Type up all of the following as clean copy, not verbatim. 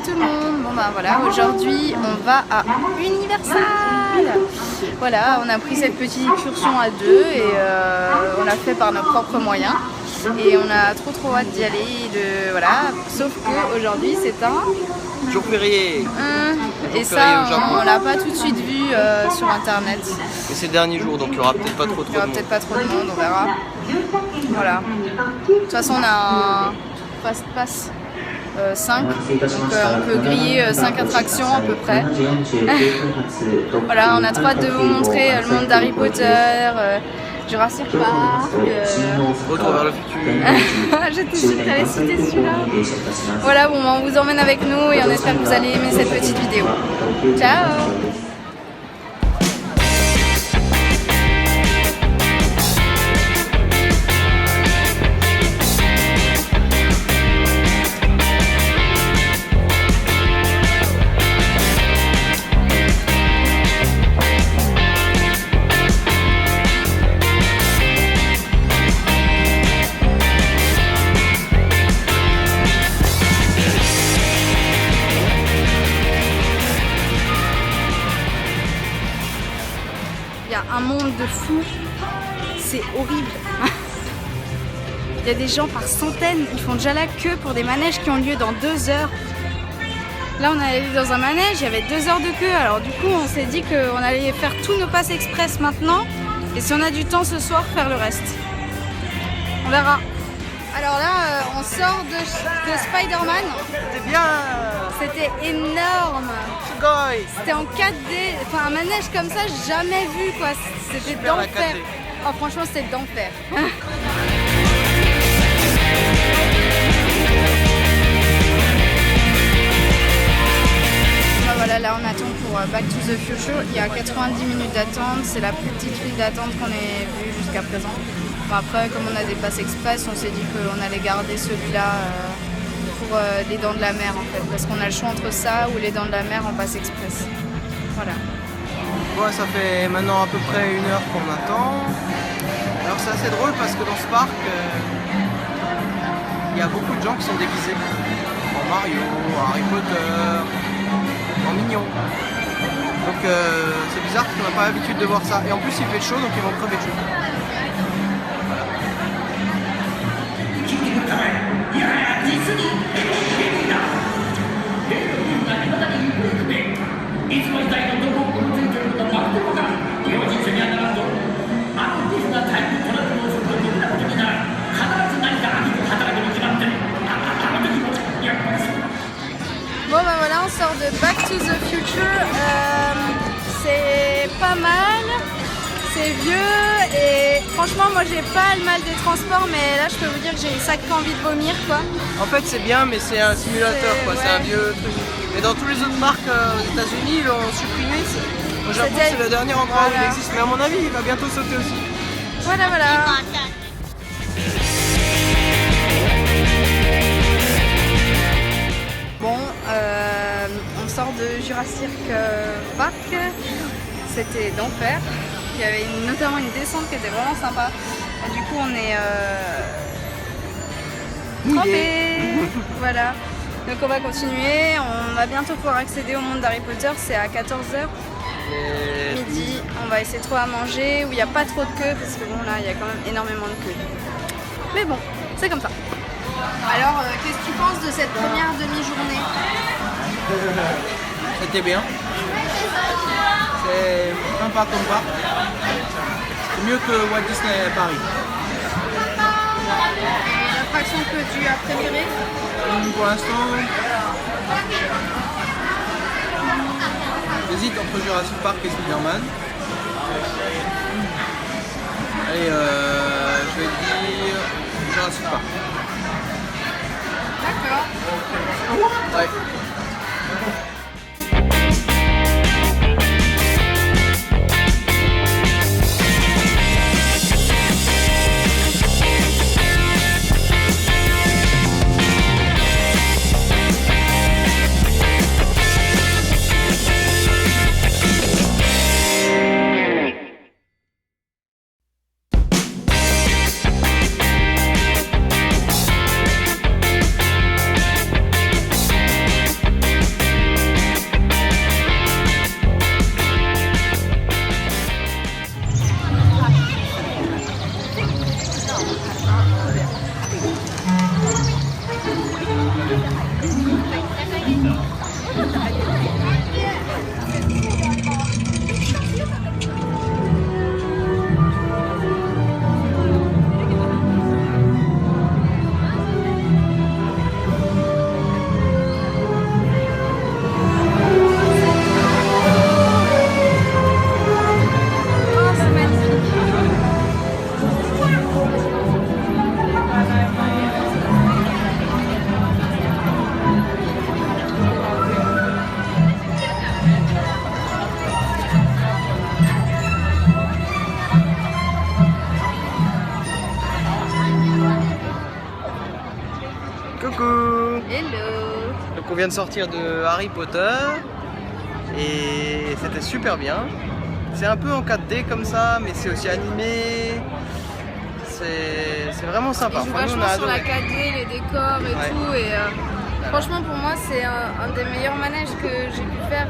tout le monde. Bon bah voilà, aujourd'hui on va à Universal. Voilà, on a pris cette petite excursion à deux et on l'a fait par nos propres moyens. Et on a trop hâte d'y aller, voilà. Sauf qu'aujourd'hui c'est un jour férié. Et ça, on l'a pas tout de suite vu sur internet. Et c'est le dernier jour, donc il y aura peut-être pas trop de monde. Il y aura peut-être pas trop de monde, on verra. Voilà. De toute façon, on a un fast pass 5, donc on peut griller 5 attractions à peu près. Voilà, on a trop hâte de vous montrer le monde d'Harry Potter, Jurassic Park. Retour vers le futur. J'étais sûre que t'allais citer celui-là. Voilà, bon, on vous emmène avec nous et on espère que vous allez aimer cette petite vidéo. Ciao! Il y a un monde de fous, c'est horrible. Il y a des gens par centaines, ils font déjà la queue pour des manèges qui ont lieu dans 2 heures. Là on allait dans un manège, il y avait 2 heures de queue, alors du coup on s'est dit qu'on allait faire tous nos passes express maintenant et si on a du temps ce soir, faire le reste. On verra. Alors là on sort de Spider-Man. C'était bien. C'était énorme. C'était en 4D, enfin un manège comme ça, jamais vu quoi. C'était d'enfer. Oh franchement c'était d'enfer. Voilà, là on attend pour Back to the Future. Il y a 90 minutes d'attente, c'est la plus petite file d'attente qu'on ait vue jusqu'à présent. Bon, après, comme on a des passes express, on s'est dit qu'on allait garder celui-là pour les Dents de la Mer en fait, parce qu'on a le choix entre ça ou les Dents de la Mer en passe express. Voilà. Ouais, ça fait maintenant à peu près 1 heure qu'on attend. Alors c'est assez drôle parce que dans ce parc, il y a beaucoup de gens qui sont déguisés en Mario, en Harry Potter, en mignon. Donc c'est bizarre parce qu'on n'a pas l'habitude de voir ça. Et en plus il fait chaud donc ils vont crever de chaud. Bon bah voilà, on sort de Back to the Future. C'est pas mal, c'est vieux et franchement moi j'ai pas le mal des transports, mais là je peux vous dire que j'ai sacré envie de vomir quoi. En fait c'est bien mais c'est un simulateur quoi, c'est un vieux truc. Et dans tous les autres parcs aux États-Unis ils l'ont supprimé. Au Japon c'est le dernier endroit où il existe, mais à mon avis il va bientôt sauter aussi. Voilà. Bon, on sort de Jurassic Park, c'était d'enfer. Il y avait notamment une descente qui était vraiment sympa. Et du coup on est trempés. Voilà. Donc on va continuer, on va bientôt pouvoir accéder au monde d'Harry Potter, c'est à 14h. Midi, on va essayer de trouver à manger où il n'y a pas trop de queue parce que bon là il y a quand même énormément de queue. Mais bon, c'est comme ça. Alors qu'est-ce que tu penses de cette première demi-journée? C'était bien. C'est sympa comme parc. C'est mieux que Walt Disney Paris. L'attraction que tu as préférée? Pour l'instant, j'hésite entre Jurassic Park et Spider-Man. Allez, je vais dire Jurassic Park. D'accord. Ouais. on vient de sortir de Harry Potter et c'était super bien. C'est un peu en 4D comme ça, mais c'est aussi animé. C'est vraiment sympa. Ils jouent vachement sur la 4D, les décors et tout. Et franchement, pour moi, c'est un des meilleurs manèges que j'ai pu faire.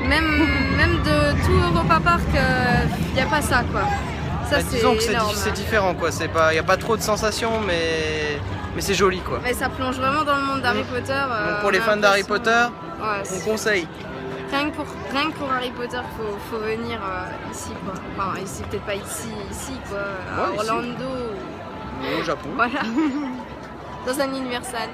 Même de tout Europa Park, il n'y a pas ça, quoi. Ça, bah, disons que énorme. c'est différent, quoi. Il n'y a pas trop de sensations, mais c'est joli, quoi. Mais ça plonge vraiment dans le monde d'Harry Potter. Donc pour les fans d'Harry Potter, on conseille. Rien que pour Harry Potter, faut venir ici, quoi. Enfin, ici, peut-être pas ici, quoi. À Orlando. Ou au Japon. Voilà. Dans un Universal.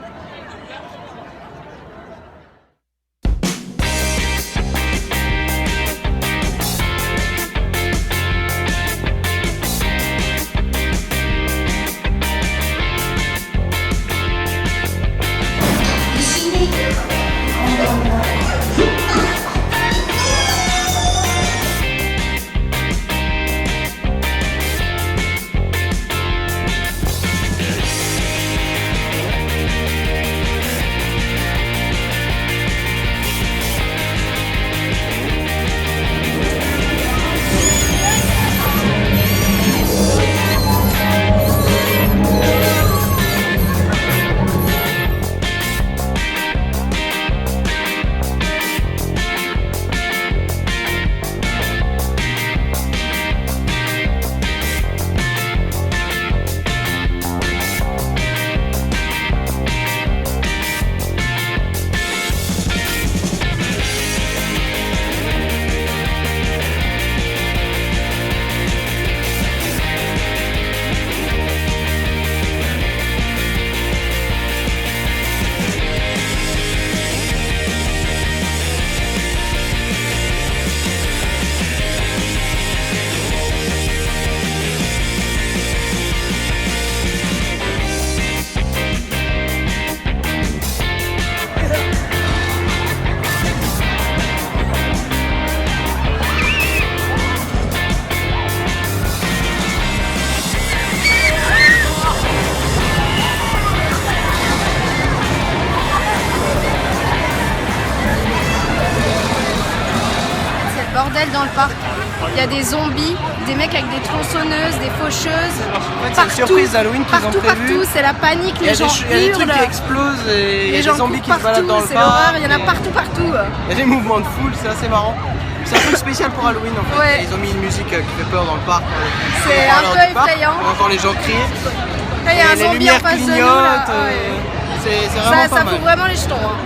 Dans le parc, il y a des zombies, des mecs avec des tronçonneuses, des faucheuses. En fait, c'est une surprise d'Halloween qu'ils ont prévu. Partout, c'est la panique, les gens hurlent. Il y a des trucs qui explosent et il y a des zombies qui se baladent dans le parc. C'est l'horreur, il y en a partout. Il y a des mouvements de foule, c'est assez marrant. C'est un truc spécial pour Halloween en fait. Ouais. Ils ont mis une musique qui fait peur dans le parc. C'est un peu effrayant. On entend les gens crier. Là, il y a un zombie en face de nous. Là. C'est vraiment pas ça mal. fout vraiment les jetons. Hein.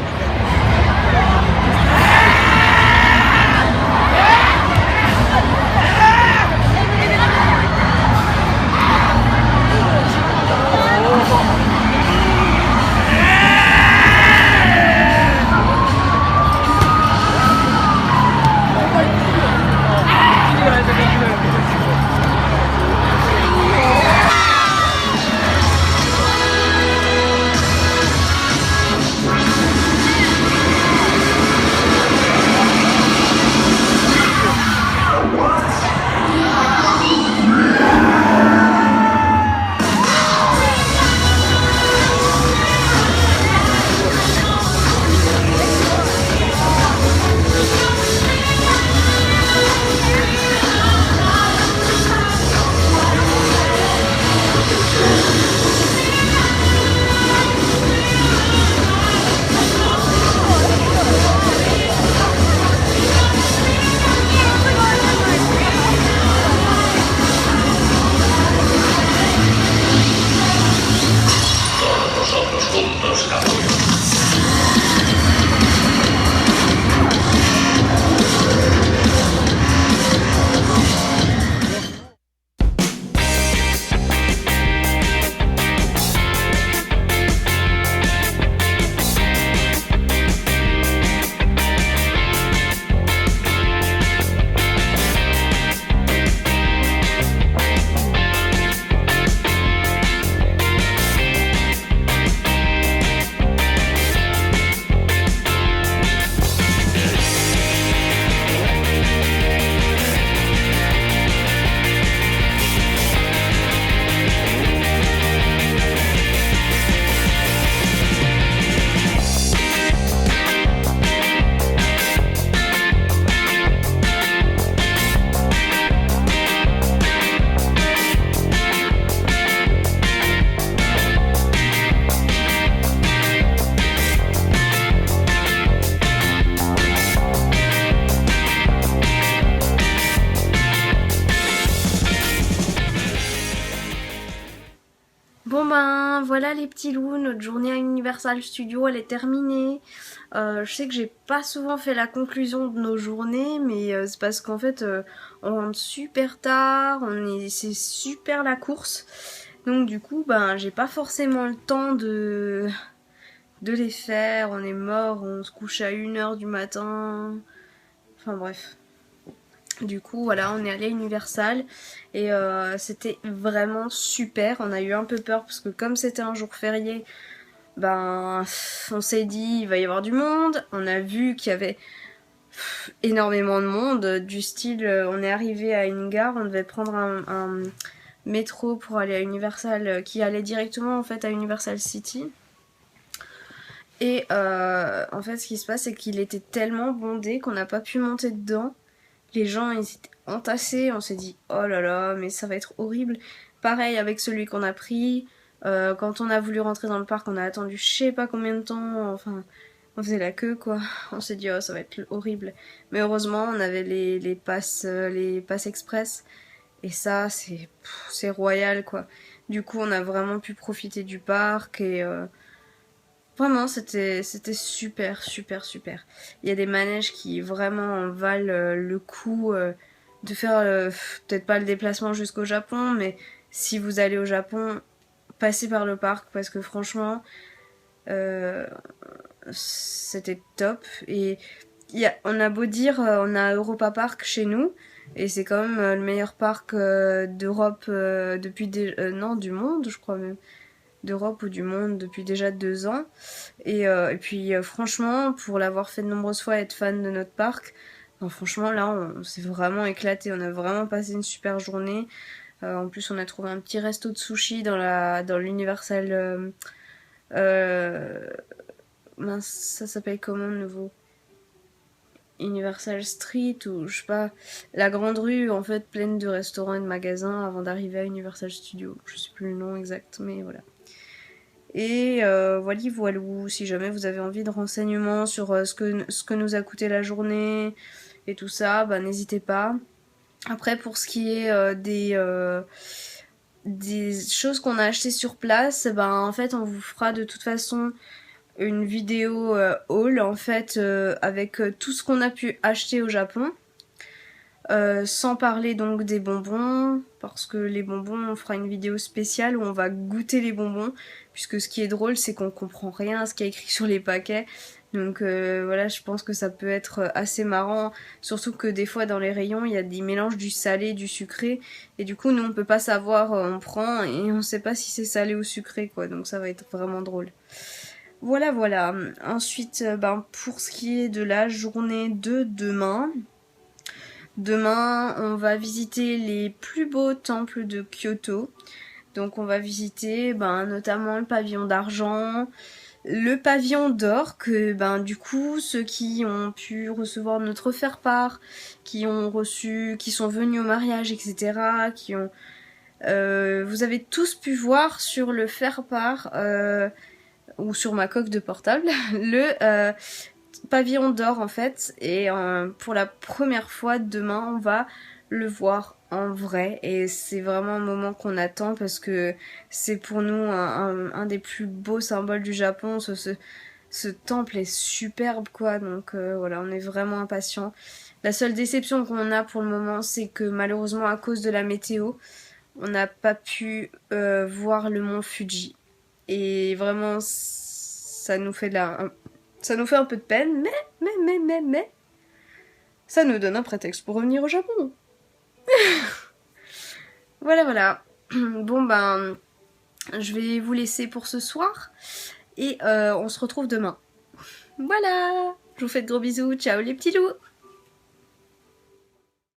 les petits loups, notre journée à Universal Studios elle est terminée. Je sais que j'ai pas souvent fait la conclusion de nos journées, mais c'est parce qu'en fait on rentre super tard, c'est super la course. Donc du coup ben j'ai pas forcément le temps de les faire, on est mort, on se couche à 1h du matin. Enfin bref. Du coup voilà, on est allé à Universal et c'était vraiment super. On a eu un peu peur parce que comme c'était un jour férié, ben on s'est dit il va y avoir du monde. On a vu qu'il y avait énormément de monde, du style on est arrivé à une gare, on devait prendre un métro pour aller à Universal qui allait directement en fait à Universal City. Et en fait ce qui se passe c'est qu'il était tellement bondé qu'on n'a pas pu monter dedans. Les gens ils étaient entassés, on s'est dit oh là là mais ça va être horrible. Pareil avec celui qu'on a pris, quand on a voulu rentrer dans le parc on a attendu je sais pas combien de temps, enfin on faisait la queue quoi. On s'est dit oh ça va être horrible. Mais heureusement on avait les passes express et ça c'est royal quoi. Du coup on a vraiment pu profiter du parc et vraiment c'était super super super. Il y a des manèges qui vraiment valent le coup de faire peut-être pas le déplacement jusqu'au Japon, mais si vous allez au Japon, passez par le parc parce que franchement c'était top. Et on a beau dire on a Europa Park chez nous et c'est quand même le meilleur parc d'Europe depuis non du monde je crois même, d'Europe ou du monde depuis déjà 2 ans. Et puis franchement, pour l'avoir fait de nombreuses fois et être fan de notre parc, franchement là on s'est vraiment éclaté, on a vraiment passé une super journée. En plus on a trouvé un petit resto de sushi dans l'Universal mince, ça s'appelle comment de nouveau, Universal Street ou je sais pas, la grande rue en fait pleine de restaurants et de magasins avant d'arriver à Universal Studios. Je sais plus le nom exact mais voilà. Et voilà, si jamais vous avez envie de renseignements sur ce que nous a coûté la journée et tout ça, bah n'hésitez pas. Après pour ce qui est des choses qu'on a achetées sur place, ben en fait on vous fera de toute façon une vidéo haul en fait avec tout ce qu'on a pu acheter au Japon. Sans parler donc des bonbons, parce que les bonbons on fera une vidéo spéciale où on va goûter les bonbons, puisque ce qui est drôle c'est qu'on comprend rien à ce qu'il y a écrit sur les paquets, donc voilà, je pense que ça peut être assez marrant, surtout que des fois dans les rayons il y a des mélanges du salé, du sucré, et du coup nous on peut pas savoir, on prend et on sait pas si c'est salé ou sucré quoi, donc ça va être vraiment drôle. Voilà voilà, ensuite pour ce qui est de la journée de demain, on va visiter les plus beaux temples de Kyoto. Donc on va visiter notamment le pavillon d'argent, le pavillon d'or, que du coup ceux qui ont pu recevoir notre faire-part, qui sont venus au mariage, etc., vous avez tous pu voir sur le faire-part ou sur ma coque de portable le pavillon d'or en fait, et pour la première fois demain on va le voir en vrai et c'est vraiment un moment qu'on attend parce que c'est pour nous un des plus beaux symboles du Japon. Ce temple est superbe quoi, donc voilà, on est vraiment impatients. La seule déception qu'on a pour le moment c'est que malheureusement à cause de la météo on n'a pas pu voir le mont Fuji et vraiment ça nous fait un peu de peine, mais ça nous donne un prétexte pour revenir au Japon. Voilà. Bon je vais vous laisser pour ce soir et on se retrouve demain. Voilà, je vous fais de gros bisous, ciao les petits loups.